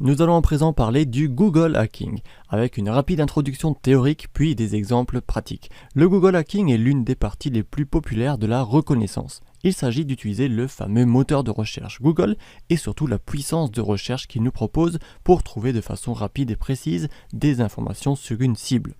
Nous allons à présent parler du Google Hacking, avec une rapide introduction théorique puis des exemples pratiques. Le Google Hacking est l'une des parties les plus populaires de la reconnaissance. Il s'agit d'utiliser le fameux moteur de recherche Google et surtout la puissance de recherche qu'il nous propose pour trouver de façon rapide et précise des informations sur une cible.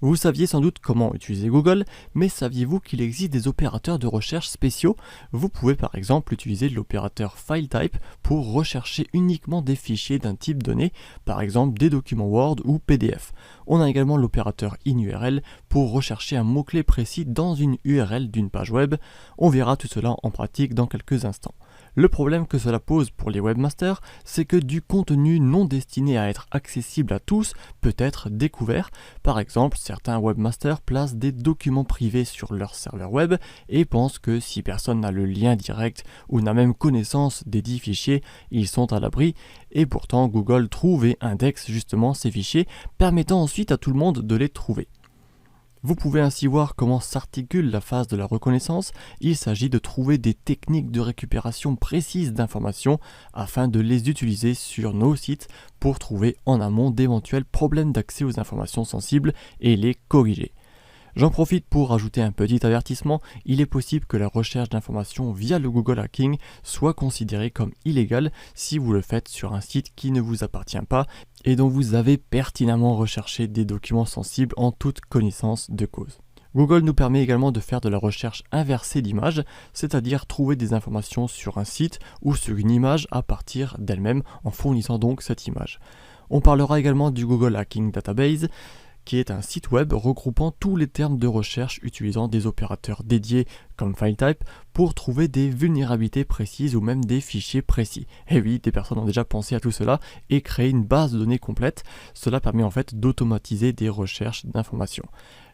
Vous saviez sans doute comment utiliser Google, mais saviez-vous qu'il existe des opérateurs de recherche spéciaux? Vous pouvez par exemple utiliser l'opérateur FileType pour rechercher uniquement des fichiers d'un type donné, par exemple des documents Word ou PDF. On a également l'opérateur InURL pour rechercher un mot-clé précis dans une URL d'une page web. On verra tout cela en pratique dans quelques instants. Le problème que cela pose pour les webmasters, c'est que du contenu non destiné à être accessible à tous peut être découvert. Par exemple, certains webmasters placent des documents privés sur leur serveur web et pensent que si personne n'a le lien direct ou n'a même connaissance des 10 fichiers, ils sont à l'abri. Et pourtant, Google trouve et indexe justement ces fichiers, permettant ensuite à tout le monde de les trouver. Vous pouvez ainsi voir comment s'articule la phase de la reconnaissance. Il s'agit de trouver des techniques de récupération précises d'informations afin de les utiliser sur nos sites pour trouver en amont d'éventuels problèmes d'accès aux informations sensibles et les corriger. J'en profite pour ajouter un petit avertissement, il est possible que la recherche d'informations via le Google Hacking soit considérée comme illégale si vous le faites sur un site qui ne vous appartient pas et dont vous avez pertinemment recherché des documents sensibles en toute connaissance de cause. Google nous permet également de faire de la recherche inversée d'images, c'est-à-dire trouver des informations sur un site ou sur une image à partir d'elle-même en fournissant donc cette image. On parlera également du Google Hacking Database, qui est un site web regroupant tous les termes de recherche utilisant des opérateurs dédiés comme FileType pour trouver des vulnérabilités précises ou même des fichiers précis. Et oui, des personnes ont déjà pensé à tout cela et créé une base de données complète. Cela permet en fait d'automatiser des recherches d'informations.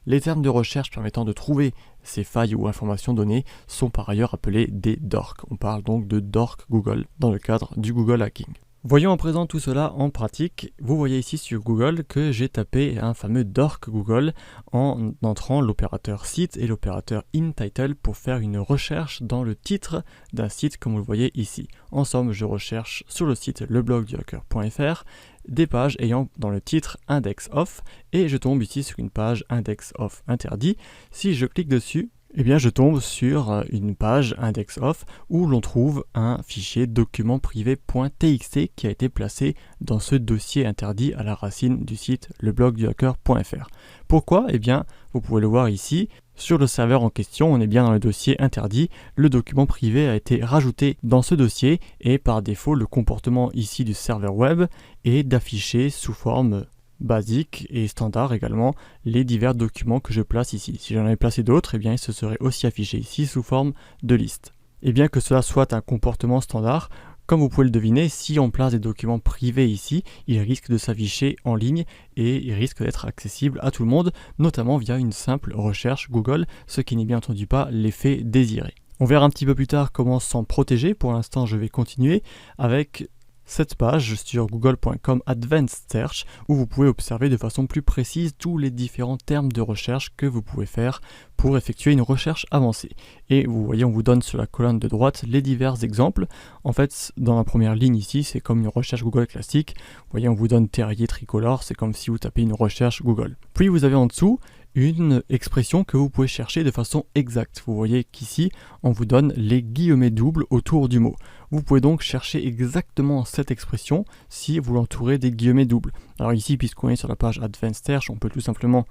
Les termes de recherche permettant de trouver ces failles ou informations données sont par ailleurs appelés des DORC. On parle donc de DORC Google dans le cadre du Google Hacking. Voyons à présent tout cela en pratique. Vous voyez ici sur Google que j'ai tapé un fameux DORC Google en entrant l'opérateur site et l'opérateur InTitle pour faire une recherche dans le titre d'un site comme vous le voyez ici. En somme, je recherche sur le site leblogduhacker.fr des pages ayant dans le titre index off et je tombe ici sur une page index off interdit. Si je clique dessus, eh bien je tombe sur une page index off où l'on trouve un fichier document privé.txt qui a été placé dans ce dossier interdit à la racine du site leblogduhacker.fr. Pourquoi? Eh bien, vous pouvez le voir ici. Sur le serveur en question, on est bien dans le dossier interdit. Le document privé a été rajouté dans ce dossier et par défaut, le comportement ici du serveur web est d'afficher sous forme basique et standard également les divers documents que je place ici. Si j'en avais placé d'autres, eh bien ils se seraient aussi affichés ici sous forme de liste. Et bien que cela soit un comportement standard, comme vous pouvez le deviner, si on place des documents privés ici, ils risquent de s'afficher en ligne et ils risquent d'être accessibles à tout le monde, notamment via une simple recherche Google, ce qui n'est bien entendu pas l'effet désiré. On verra un petit peu plus tard comment s'en protéger. Pour l'instant, je vais continuer avec cette page sur google.com Advanced Search où vous pouvez observer de façon plus précise tous les différents termes de recherche que vous pouvez faire pour effectuer une recherche avancée. Et vous voyez, on vous donne sur la colonne de droite les divers exemples. En fait, dans la première ligne ici, c'est comme une recherche Google classique. Vous voyez, on vous donne terrier tricolore, c'est comme si vous tapez une recherche Google. Puis vous avez en dessous une expression que vous pouvez chercher de façon exacte. Vous voyez qu'ici, on vous donne les guillemets doubles autour du mot. Vous pouvez donc chercher exactement cette expression si vous l'entourez des guillemets doubles. Alors ici, puisqu'on est sur la page Advanced Search, on peut tout simplement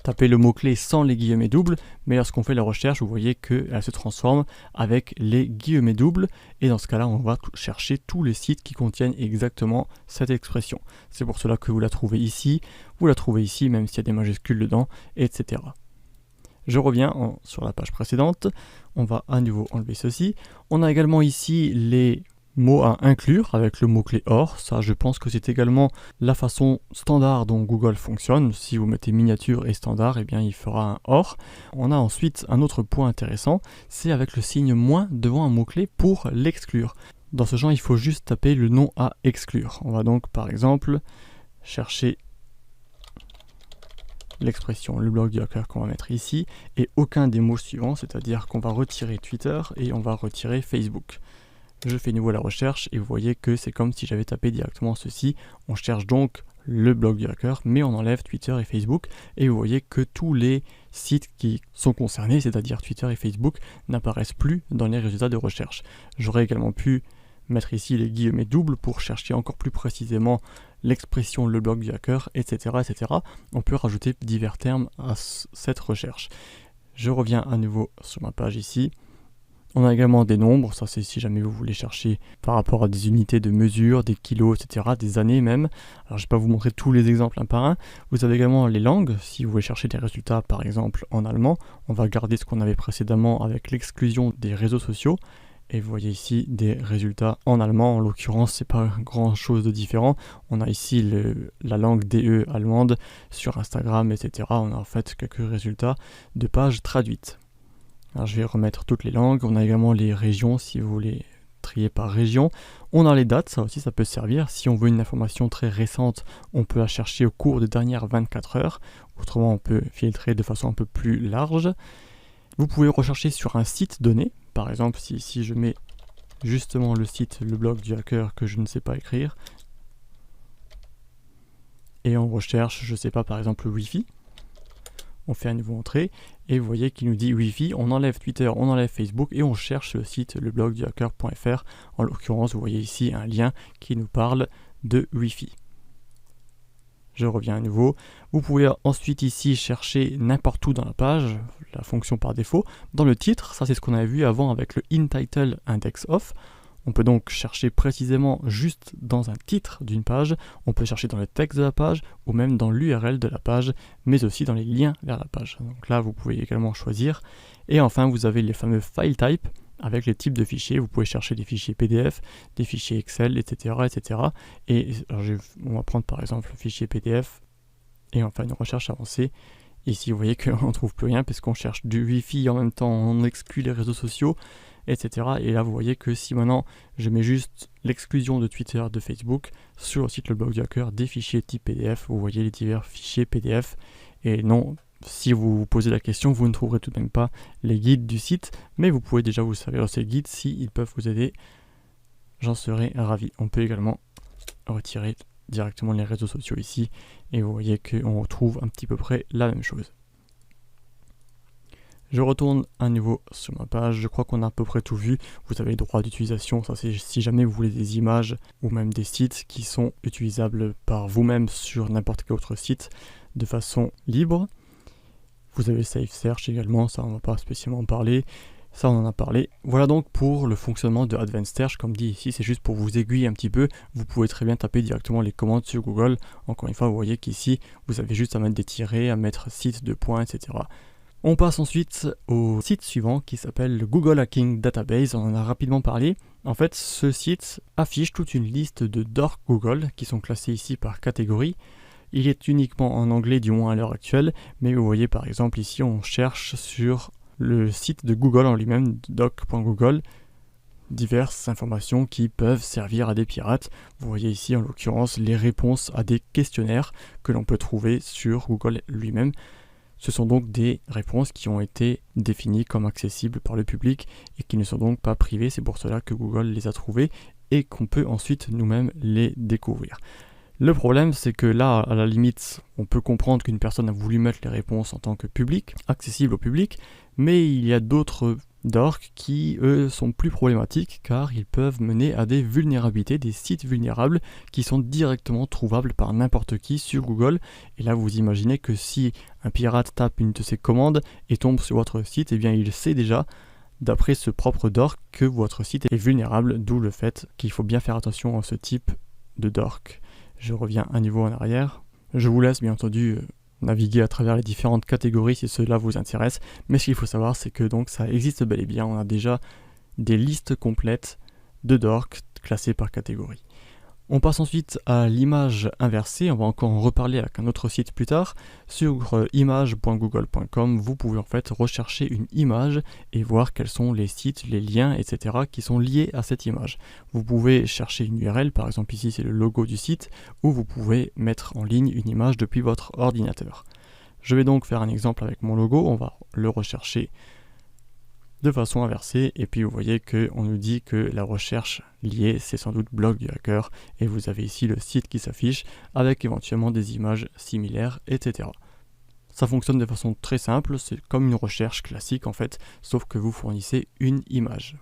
taper le mot-clé sans les guillemets doubles, mais lorsqu'on fait la recherche, vous voyez qu'elle se transforme avec les guillemets doubles, et dans ce cas-là, on va chercher tous les sites qui contiennent exactement cette expression. C'est pour cela que vous la trouvez ici, même s'il y a des majuscules dedans, etc. Je reviens sur la page précédente, on va à nouveau enlever ceci. On a également ici les mots à inclure avec le mot-clé OR. Ça, je pense que c'est également la façon standard dont Google fonctionne. Si vous mettez miniature et standard, eh bien, il fera un OR. On a ensuite un autre point intéressant, c'est avec le signe moins devant un mot-clé pour l'exclure. Dans ce genre, il faut juste taper le nom à exclure. On va donc, par exemple, chercher l'expression le blog du hacker qu'on va mettre ici et aucun des mots suivants, c'est-à-dire qu'on va retirer Twitter et on va retirer Facebook. Je fais nouveau la recherche et vous voyez que c'est comme si j'avais tapé directement ceci. On cherche donc le blog du hacker, mais on enlève Twitter et Facebook, et vous voyez que tous les sites qui sont concernés, c'est-à-dire Twitter et Facebook, n'apparaissent plus dans les résultats de recherche. J'aurais également pu mettre ici les guillemets doubles pour chercher encore plus précisément l'expression le blog du hacker, etc., etc. On peut rajouter divers termes à cette recherche. Je reviens à nouveau sur ma page ici. On a également des nombres, ça c'est si jamais vous voulez chercher par rapport à des unités de mesure, des kilos, etc., des années même. Alors je ne vais pas vous montrer tous les exemples un par un. Vous avez également les langues, si vous voulez chercher des résultats par exemple en allemand. On va garder ce qu'on avait précédemment avec l'exclusion des réseaux sociaux. Et vous voyez ici des résultats en allemand, en l'occurrence c'est pas grand chose de différent. On a ici la langue DE allemande sur Instagram, etc. On a en fait quelques résultats de pages traduites. Alors je vais remettre toutes les langues. On a également les régions si vous voulez trier par région. On a les dates, ça aussi ça peut servir. Si on veut une information très récente, on peut la chercher au cours des dernières 24 heures. Autrement, on peut filtrer de façon un peu plus large. Vous pouvez rechercher sur un site donné. Par exemple, si je mets justement le site, le blog du hacker que je ne sais pas écrire, et on recherche, je ne sais pas, par exemple le Wi-Fi. On fait un nouveau entrée et vous voyez qu'il nous dit Wi-Fi, on enlève Twitter, on enlève Facebook et on cherche le site leblogduhacker.fr. En l'occurrence, vous voyez ici un lien qui nous parle de Wi-Fi. Je reviens à nouveau. Vous pouvez ensuite ici chercher n'importe où dans la page, la fonction par défaut. Dans le titre, ça c'est ce qu'on avait vu avant avec le InTitle Index Off. On peut donc chercher précisément juste dans un titre d'une page, on peut chercher dans le texte de la page ou même dans l'URL de la page, mais aussi dans les liens vers la page. Donc là, vous pouvez également choisir. Et enfin, vous avez les fameux file types avec les types de fichiers. Vous pouvez chercher des fichiers PDF, des fichiers Excel, etc. etc. Et alors, on va prendre par exemple le fichier PDF et enfin une recherche avancée. Ici, vous voyez qu'on ne trouve plus rien parce qu'on cherche du Wi-Fi en même temps, on exclut les réseaux sociaux, etc. Et là, vous voyez que si maintenant je mets juste l'exclusion de Twitter, de Facebook, sur le site Le Blog du Hacker, des fichiers type PDF, vous voyez les divers fichiers PDF. Et non, si vous vous posez la question, vous ne trouverez tout de même pas les guides du site, mais vous pouvez déjà vous servir de ces guides s'ils peuvent vous aider. J'en serais ravi. On peut également retirer directement les réseaux sociaux ici et vous voyez qu'on retrouve un petit peu près la même chose. Je retourne à nouveau sur ma page, je crois qu'on a à peu près tout vu. Vous avez les droits d'utilisation, ça c'est si jamais vous voulez des images ou même des sites qui sont utilisables par vous-même sur n'importe quel autre site de façon libre. Vous avez Safe Search également, ça on ne va pas spécialement en parler. Ça on en a parlé. Voilà donc pour le fonctionnement de Advanced Search. Comme dit ici, c'est juste pour vous aiguiller un petit peu. Vous pouvez très bien taper directement les commandes sur Google. Encore une fois, vous voyez qu'ici, vous avez juste à mettre des tirets, à mettre site, de points, etc. On passe ensuite au site suivant qui s'appelle le Google Hacking Database. On en a rapidement parlé. En fait, ce site affiche toute une liste de dorks Google qui sont classés ici par catégorie. Il est uniquement en anglais, du moins à l'heure actuelle, mais vous voyez par exemple ici, on cherche sur le site de Google en lui-même, doc.google, diverses informations qui peuvent servir à des pirates. Vous voyez ici en l'occurrence les réponses à des questionnaires que l'on peut trouver sur Google lui-même. Ce sont donc des réponses qui ont été définies comme accessibles par le public et qui ne sont donc pas privées. C'est pour cela que Google les a trouvées et qu'on peut ensuite nous-mêmes les découvrir. Le problème, c'est que là, à la limite, on peut comprendre qu'une personne a voulu mettre les réponses en tant que public, accessible au public, mais il y a d'autres dorks qui, eux, sont plus problématiques car ils peuvent mener à des vulnérabilités, des sites vulnérables qui sont directement trouvables par n'importe qui sur Google. Et là, vous imaginez que si un pirate tape une de ses commandes et tombe sur votre site, eh bien, il sait déjà, d'après ce propre dork, que votre site est vulnérable, d'où le fait qu'il faut bien faire attention à ce type de dork. Je reviens à nouveau en arrière. Je vous laisse bien entendu naviguer à travers les différentes catégories si cela vous intéresse. Mais ce qu'il faut savoir, c'est que donc ça existe bel et bien. On a déjà des listes complètes de dorks classées par catégorie. On passe ensuite à l'image inversée, on va encore en reparler avec un autre site plus tard. Sur image.google.com, vous pouvez en fait rechercher une image et voir quels sont les sites, les liens, etc. qui sont liés à cette image. Vous pouvez chercher une URL, par exemple ici c'est le logo du site, ou vous pouvez mettre en ligne une image depuis votre ordinateur. Je vais donc faire un exemple avec mon logo, on va le rechercher de façon inversée, et puis vous voyez qu'on nous dit que la recherche liée c'est sans doute blog du hacker, et vous avez ici le site qui s'affiche avec éventuellement des images similaires, etc. Ça fonctionne de façon très simple, c'est comme une recherche classique en fait, sauf que vous fournissez une image.